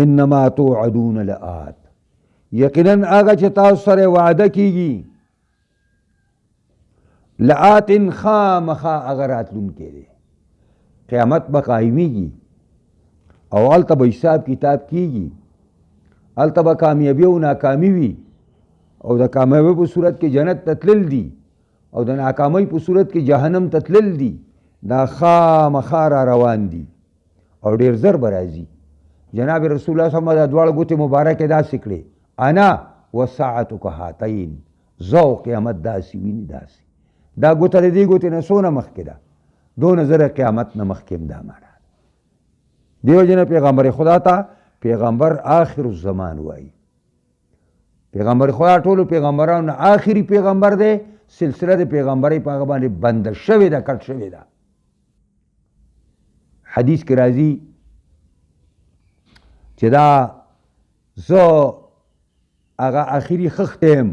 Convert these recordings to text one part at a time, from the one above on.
انما توعدون لآت، یقیناً هغه چې تاسو سره وعده کیږي لآت خامخا هغه راتلونکی دی. قیامت به قایمیږي او هلته به حساب کتاب کیږي، هلته به کامیابي او ناکامي وي، او د کامیابی په صورت کې جنت ته تلل دي او د ناکامۍ په صورت کې جهنم ته تلل دي. دا خامخا را روان دي او ډیر زر به راځي. جناب رسول الله صلی الله علیه وسلم د دواړو ګوتې مبارکې داسې کړې، انا والساعة کهاتین، زه او قیامت داسې ویني داسې. دا ګوته د دې ګوتې نه څونه مخکې ده؟ 2000 قیامت نه مخکې هم دا معنا. دیو جن پیغمبر خدا ته پیغمبر آخر الزمان وایي. پیغمبر خدا ټولو پیغمبرانو آخري پیغمبر دی. سلسله د پیغمبرۍ په هغه باندې بنده شوې ده، کټ شوې ده. حدیث کې راځي چې دا زه هغه آخري خښت یم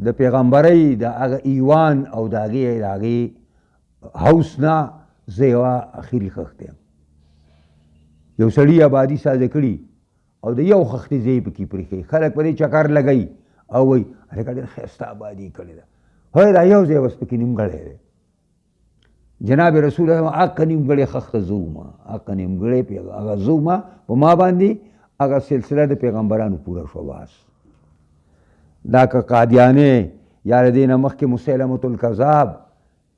د پیغمبرۍ د هغه ایوان او د هغې هوس نه، زه یوه آخري خښت یم. یو سړي آبادي سازه کړي او د یو خښتې ځای پکې پرېښی، خلک په دې چکر لګوي او وایي هلکه ډېر ښایسته آبادي کړې ده، هی دا یو ځای اوس پکې نیمګړی دی. جناب رسول الله هغه نیمګړې خښته زه ومه، هغه نیمګړی هغه زه ومه، په ما باندې هغه سلسله د پیغمبرانو پوره شوه. بس دا که قادیانې یا د دې نه مخکې مسیلمة الکذاب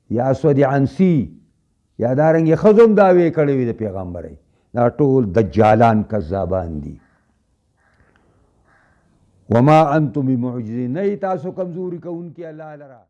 یا اسود عنسی یا دارنګې ښځو هم دعوې کړې وي د پیغمبرۍ، دا ټول دجالان کذابان دي. وما انتم بمعجزین، نه تاسو کمزوري کوونکي الله لره.